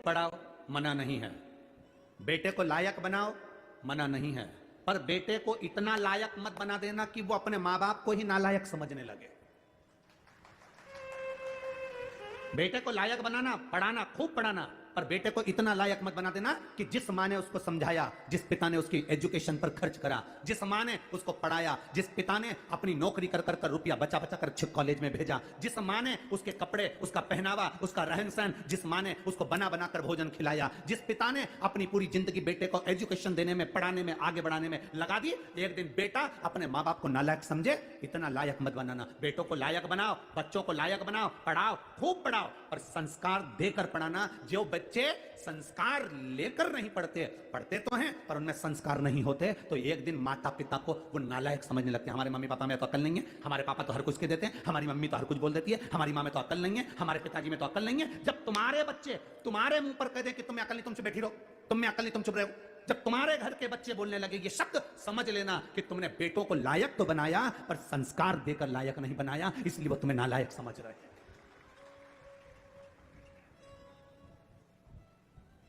पढ़ाओ, मना नहीं है। बेटे को लायक बनाओ, मना नहीं है। पर बेटे को इतना लायक मत बना देना कि वो अपने मां बाप को ही नालायक समझने लगे। बेटे को लायक बनाना, पढ़ाना, खूब पढ़ाना, पर बेटे को इतना लायक मत बना देना कि जिस माँ ने उसको समझाया, जिस पिता ने उसकी एजुकेशन पर खर्च करा, जिस माँ ने उसको पढ़ाया, जिस पिता ने अपनी नौकरी कर कर रुपया बचा बचा कर कॉलेज में भेजा, जिस माँ ने उसके कपड़े, उसका पहनावा, उसका रहन सहन, जिस माँ ने उसको बना बना कर भोजन खिलाया, जिस पिता ने अपनी पूरी जिंदगी बेटे को एजुकेशन देने में, पढ़ाने में, आगे बढ़ाने में लगा दी, एक दिन बेटा अपने माँ बाप को नालायक समझे। इतना लायक मत बनाना। बेटों को लायक बनाओ, बच्चों को लायक बनाओ, पढ़ाओ, खूब पढ़ाओ, और संस्कार देकर पढ़ाना। जो बच्चे संस्कार लेकर नहीं पढ़ते, पढ़ते तो हैं पर उनमें संस्कार नहीं होते, तो एक दिन माता पिता को वो नालायक समझने लगते हैं। हमारे मम्मी पापा में तो अकल नहीं है, हमारे पापा तो हर कुछ के देते हैं, हमारी मम्मी तो हर कुछ बोल देती है, हमारी माँ में तो अकल नहीं है, हमारे पिताजी में तो अकल नहीं है। जब तुम्हारे बच्चे तुम्हारे मुंह पर कह दें कि तुम्हें अकल नहीं, तुम बैठी रहो, तुम में अकल नहीं, तुम चुप रहो, जब तुम्हारे घर के बच्चे बोलने लगे ये शब्द, समझ लेना कि तुमने बेटों को लायक तो बनाया पर संस्कार देकर लायक नहीं बनाया, इसलिए वो तुम्हें नालायक समझ रहे हैं।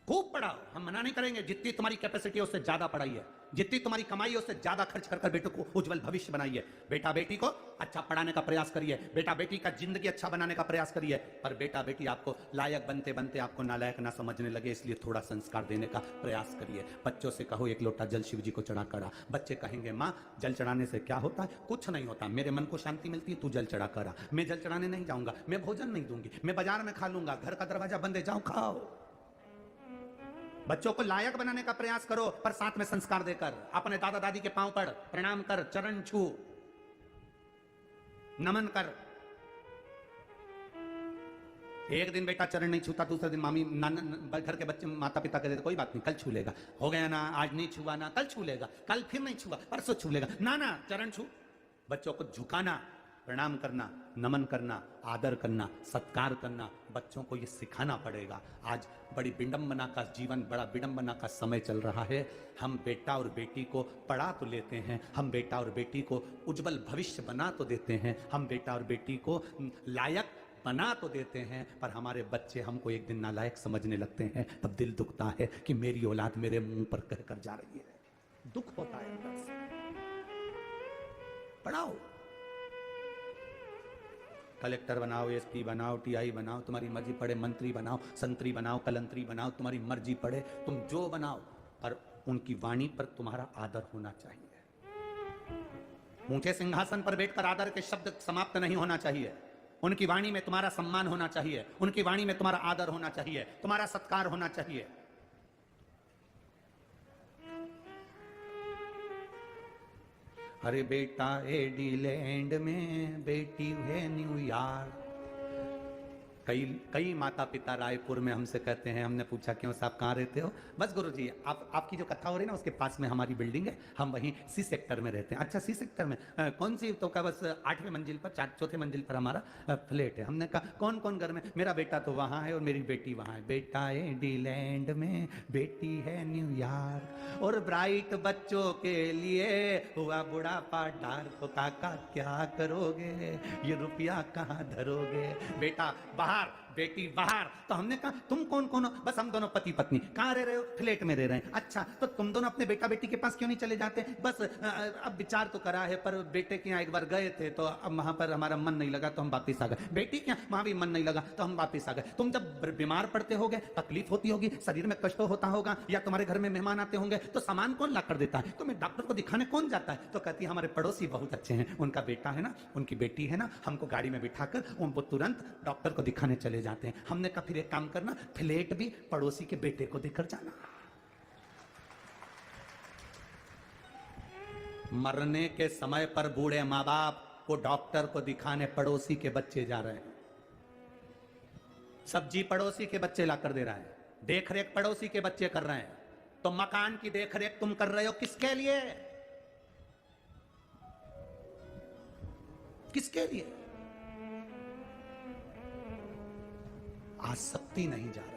खूब पढ़ाओ, हम मना नहीं करेंगे। जितनी तुम्हारी कैपेसिटी है उससे ज्यादा पढ़ाइए, जितनी तुम्हारी कमाई है उससे ज्यादा खर्च कर बेटों को उज्जवल भविष्य बनाइए। बेटा बेटी को अच्छा पढ़ाने का प्रयास करिए, बेटा बेटी का जिंदगी अच्छा बनाने का प्रयास करिए, पर बेटा बेटी आपको लायक बनते बनते आपको नालायक ना समझने लगे, इसलिए थोड़ा संस्कार देने का प्रयास करिए। बच्चों से कहो एक लोटा जल शिव जी को चढ़ा करा। बच्चे कहेंगे माँ जल चढ़ाने से क्या होता है? कुछ नहीं होता, मेरे मन को शांति मिलती है, तू जल चढ़ा करा। मैं जल चढ़ाने नहीं जाऊंगा, मैं भोजन नहीं दूंगी, मैं बाजार में खा लूंगा, घर का दरवाजा बंद है, जाओ खाओ। बच्चों को लायक बनाने का प्रयास करो, पर साथ में संस्कार देकर। अपने दादा दादी के पांव पड़, प्रणाम कर, चरण छू, नमन कर। एक दिन बेटा चरण नहीं छूता, दूसरे दिन मामी घर के बच्चे माता पिता कहते कोई बात नहीं, कल छू लेगा, हो गया ना, आज नहीं छुआ ना, कल छू लेगा, कल फिर नहीं छुआ, परसों छू लेगा, ना ना चरण छू। बच्चों को झुकाना, प्रणाम करना, नमन करना, आदर करना, सत्कार करना, बच्चों को यह सिखाना पड़ेगा। आज बड़ी विडंबना का जीवन, बड़ा विडंबना का समय चल रहा है। हम बेटा और बेटी को पढ़ा तो लेते हैं, हम बेटा और बेटी को उज्जवल भविष्य बना तो देते हैं, हम बेटा और बेटी को लायक बना तो देते हैं, पर हमारे बच्चे हमको एक दिन नालायक समझने लगते हैं। तब दिल दुखता है कि मेरी औलाद मेरे मुंह पर कहकर जा रही है, दुख होता है अंदर से। पढ़ाओ, कलेक्टर बनाओ, एसपी बनाओ, टीआई बनाओ, तुम्हारी मर्जी, पढ़े मंत्री बनाओ, संतरी बनाओ, कलंतरी बनाओ, तुम्हारी मर्जी, पढ़े तुम जो बनाओ, पर उनकी वाणी पर तुम्हारा आदर होना चाहिए। ऊंचे सिंहासन पर बैठकर आदर के शब्द समाप्त नहीं होना चाहिए। उनकी वाणी में तुम्हारा सम्मान होना चाहिए, उनकी वाणी में तुम्हारा आदर होना चाहिए, तुम्हारा सत्कार होना चाहिए। अरे बेटा एडीलैंड में, बेटी है न्यूयॉर्क। कई माता पिता रायपुर में हमसे कहते हैं, हमने पूछा क्यों साहब कहाँ रहते हो? बस गुरुजी आपकी जो कथा हो रही है ना उसके पास में हमारी बिल्डिंग है, हम वहीं सी सेक्टर में रहते हैं। अच्छा सी सेक्टर में कौन सी? तो क्या बस 8वें मंजिल पर, चौथे मंजिल पर हमारा फ्लैट है। हमने कहा कौन कौन घर में? मेरा बेटा तो वहाँ है और मेरी बेटी वहाँ है। बेटा है डीलैंड में, बेटी है न्यूयॉर्क। और ब्राइट बच्चों के लिए हुआ बुढ़ापा डार्क, तो काका क्या करोगे, ये रुपया कहाँ धरोगे? बेटा बाहर, बेटी बाहर। तो हमने कहा तुम कौन कौन हो? बस हम दोनों पति पत्नी। कहाँ रह रहे हो? फ्लैट में रह रहे हैं। अच्छा तो तुम दोनों अपने बेटा बेटी के पास क्यों नहीं चले जाते? बस अब विचार तो करा है, पर बेटे के यहाँ एक बार गए थे तो अब वहां पर हमारा मन नहीं लगा तो हम वापिस आ गए। बेटी के यहाँ वहां भी मन नहीं लगा तो हम वापिस आ गए। तुम जब बीमार पड़ते होगे, तकलीफ होती होगी, शरीर में कष्ट होता होगा, या तुम्हारे घर में मेहमान आते होंगे, तो सामान कौन ला कर देता है? तुम्हें डॉक्टर को दिखाने कौन जाता है? तो कहती है हमारे पड़ोसी बहुत अच्छे हैं, उनका बेटा है ना, उनकी बेटी है ना, हमको गाड़ी में बिठाकर वो तुरंत डॉक्टर को दिखाने चले जाते हैं। हमने कहा फिर एक काम करना, फ्लैट भी पड़ोसी के बेटे को देकर जाना। मरने के समय पर बूढ़े माँ बाप को डॉक्टर को दिखाने पड़ोसी के बच्चे जा रहे हैं। सब्जी पड़ोसी के बच्चे लाकर दे रहा है, देख रेख पड़ोसी के बच्चे कर रहे हैं। तो मकान की देख रेख तुम कर रहे हो किसके लिए? किसके लिए? आसक्ति नहीं जा रही।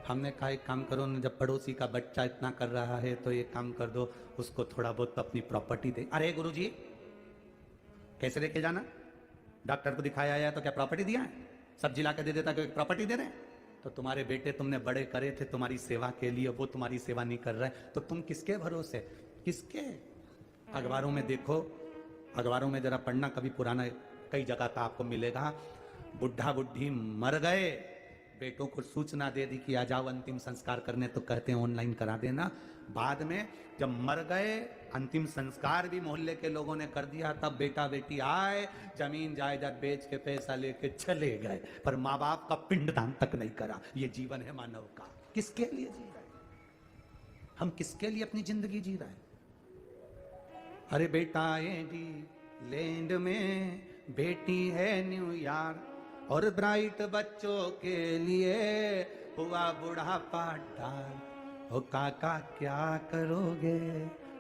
हमने कहा एक काम करो ना, जब पड़ोसी का बच्चा इतना कर रहा है तो एक काम कर दो, उसको थोड़ा बहुत अपनी प्रॉपर्टी दे। अरे गुरुजी कैसे लेके जाना? डॉक्टर को दिखाया है तो क्या प्रॉपर्टी दिया है? सब्जी ला के दे देता कि प्रॉपर्टी दे रहे हैं? तो तुम्हारे बेटे तुमने बड़े करे थे तुम्हारी सेवा के लिए, वो तुम्हारी सेवा नहीं कर रहे, तो तुम किसके भरोसे, किसके? अखबारों में देखो, अखबारों में जरा पढ़ना, कभी पुराना कई जगह का आपको मिलेगा, बुढ़ा बुढ़ी मर गए, बेटों को सूचना दे दी कि आ जाओ अंतिम संस्कार करने, तो कहते हैं ऑनलाइन करा देना। बाद में जब मर गए, अंतिम संस्कार भी मोहल्ले के लोगों ने कर दिया, तब बेटा बेटी आए, जमीन जायदाद बेच के पैसा लेके चले गए, पर माँ बाप का पिंडदान तक नहीं करा। ये जीवन है मानव का। किसके लिए जी रहे हैं हम? किसके लिए अपनी जिंदगी जी रहे हैं? अरे बेटा लैंड में, बेटी है न्यूयॉर्क, और ब्राइट बच्चों के लिए हुआ बुढ़ापा डाल। ओ काका क्या करोगे,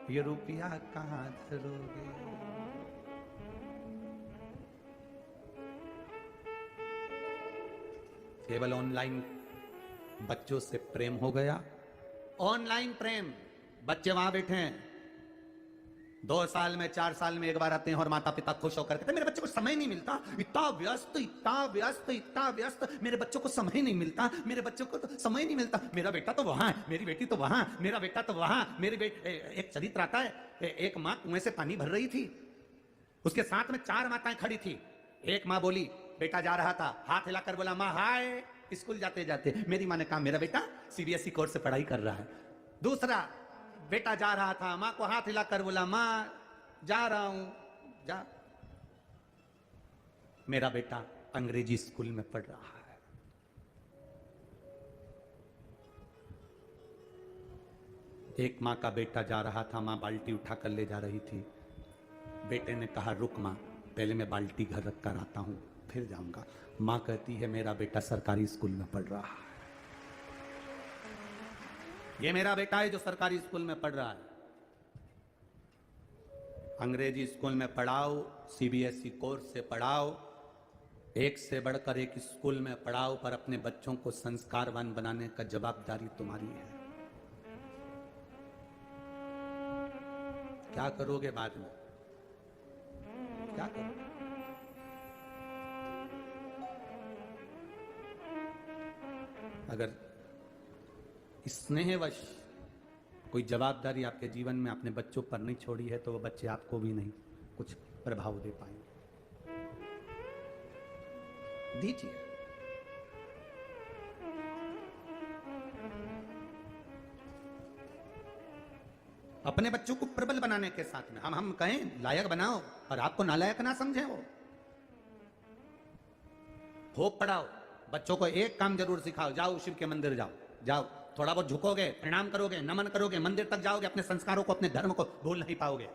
ये रुपया कहाँ धरोगे? केवल ऑनलाइन बच्चों से प्रेम हो गया, ऑनलाइन प्रेम। बच्चे वहां बैठे हैं, 2 साल में 4 साल में एक बार आते हैं और माता पिता खुश होकर कहते हैं मेरे बच्चे को समय नहीं मिलता, इतना व्यस्त इतना व्यस्त इतना व्यस्त, मेरे बच्चों को समय नहीं मिलता, मेरे बच्चों को तो समय नहीं मिलता, मेरा बेटा तो वहां है, मेरी बेटी तो वहां, मेरा बेटा तो वहां, मेरी बेटी। एक चरित्र आता है, एक माँ कुएं से पानी भर रही थी, उसके साथ में 4 माताएं खड़ी थी। एक माँ बोली, बेटा जा रहा था, हाथ हिलाकर बोला माँ हाय, स्कूल जाते जाते। मेरी माँ ने कहा मेरा बेटा सीबीएसई कोर्स से पढ़ाई कर रहा है। दूसरा बेटा जा रहा था, मां को हाथ हिलाकर बोला मां जा रहा हूं, जा। मेरा बेटा अंग्रेजी स्कूल में पढ़ रहा है। एक मां का बेटा जा रहा था, मां बाल्टी उठाकर ले जा रही थी। बेटे ने कहा रुक मां, पहले मैं बाल्टी घर रख कर आता हूं, फिर जाऊंगा। मां कहती है मेरा बेटा सरकारी स्कूल में पढ़ रहा है, ये मेरा बेटा है जो सरकारी स्कूल में पढ़ रहा है। अंग्रेजी स्कूल में पढ़ाओ, सीबीएसई कोर्स से पढ़ाओ, एक से बढ़कर एक स्कूल में पढ़ाओ, पर अपने बच्चों को संस्कारवान बनाने का जवाबदारी तुम्हारी है। क्या करोगे बाद में, क्या करोगे? अगर स्नेहवश कोई जवाबदारी आपके जीवन में अपने बच्चों पर नहीं छोड़ी है, तो वो बच्चे आपको भी नहीं कुछ प्रभाव दे पाएंगे। दीजिए। अपने बच्चों को प्रबल बनाने के साथ में हम कहें लायक बनाओ, और आपको नालायक ना समझे। वो होप पढ़ाओ, बच्चों को एक काम जरूर सिखाओ, जाओ शिव के मंदिर जाओ, जाओ थोड़ा बहुत झुकोगे, प्रणाम करोगे, नमन करोगे, मंदिर तक जाओगे, अपने संस्कारों को अपने धर्म को भूल नहीं पाओगे।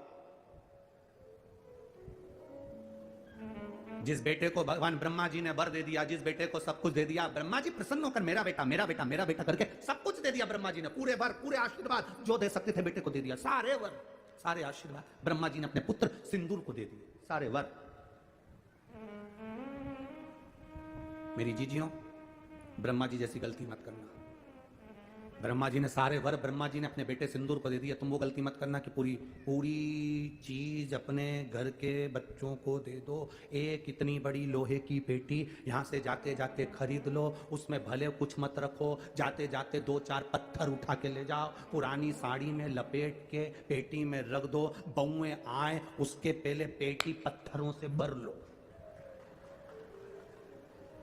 जिस बेटे को भगवान ब्रह्मा जी ने वर दे दिया, जिस बेटे को सब कुछ दे दिया, ब्रह्मा जी प्रसन्न होकर मेरा बेटा मेरा बेटा मेरा बेटा करके सब कुछ दे दिया ब्रह्मा जी ने, पूरे वर पूरे आशीर्वाद जो दे सकते थे बेटे को दे दिया, सारे वर सारे आशीर्वाद ब्रह्मा जी ने अपने पुत्र सिंदूर को दे दिए, सारे वर। मेरी जीजियों, ब्रह्मा जी जैसी गलती मत करना। ब्रह्मा जी ने सारे वर ब्रह्मा जी ने अपने बेटे सिंदूर को दे दिया, तुम वो गलती मत करना कि पूरी पूरी चीज अपने घर के बच्चों को दे दो। एक इतनी बड़ी लोहे की पेटी यहाँ से जाते जाते खरीद लो, उसमें भले कुछ मत रखो, जाते जाते 2-4 पत्थर उठा के ले जाओ, पुरानी साड़ी में लपेट के पेटी में रख दो, बउएं आए उसके पहले पेटी पत्थरों से भर लो।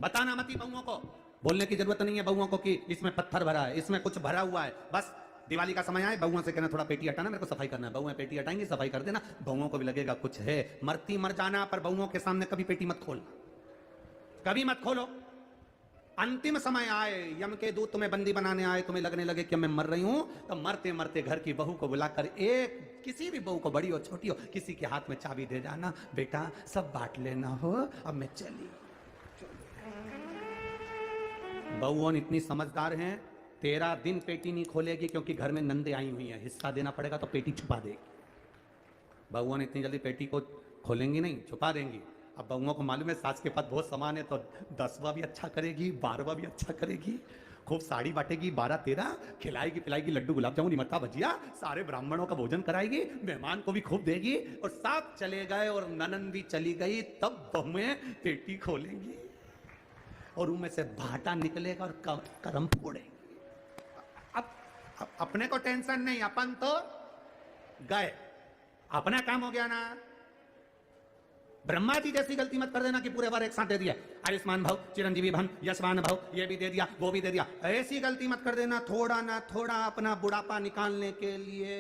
बताना मत ही बउओं को, बोलने की जरूरत नहीं है बउओं को कि इसमें पत्थर भरा है, इसमें कुछ भरा हुआ है। बस दिवाली का समय आए, बउओं से कहना थोड़ा पेटी हटाना, मेरे को सफाई करना है। बउएं पेटी हटाएंगी, सफाई कर देना, बउओं को भी लगेगा कुछ है। मरती मर जाना, पर बउओं के सामने कभी पेटी मत खोलना, कभी मत खोलो। अंतिम समय आए, यम के दूत तुम्हें बंदी बनाने आए, तुम्हें लगने लगे कि मैं मर रही हूं, तो मरते मरते घर की बहू को बुलाकर, एक किसी भी बहू को, बड़ी हो छोटी हो, किसी के हाथ में चाबी दे जाना, बेटा सब बांट लेना हो, अब मैं चली। बहुओं इतनी समझदार हैं, 13 दिन पेटी नहीं खोलेगी, क्योंकि घर में नंदे आई हुई हैं, हिस्सा देना पड़ेगा तो पेटी छुपा देगी। बहुओं इतनी जल्दी पेटी को खोलेंगी नहीं, छुपा देंगी। अब बहुओं को मालूम है सास के पास बहुत सामान है, तो 10वां भी अच्छा करेगी, 12वां भी अच्छा करेगी, खूब साड़ी बांटेगी, 12-13 खिलाएगी पिलाएगी, लड्डू गुलाब जामुन इमरता भजिया, सारे ब्राह्मणों का भोजन कराएगी, मेहमान को भी खूब देगी। और सब चले गए और ननन भी चली गई, तब बहुएं पेटी खोलेंगी। और उनमें से भाटा निकलेगा और करम फोड़ेंगे। अब अपने को टेंशन नहीं, अपन तो गए, अपना काम हो गया ना। ब्रह्मा जी जैसी गलती मत कर देना कि पूरे बार एक साथ दे दिया, आयुष्मान भव, चिरंजीवी भन, यशवान भव, ये भी दे दिया वो भी दे दिया। ऐसी गलती मत कर देना, थोड़ा ना थोड़ा अपना बुढ़ापा निकालने के लिए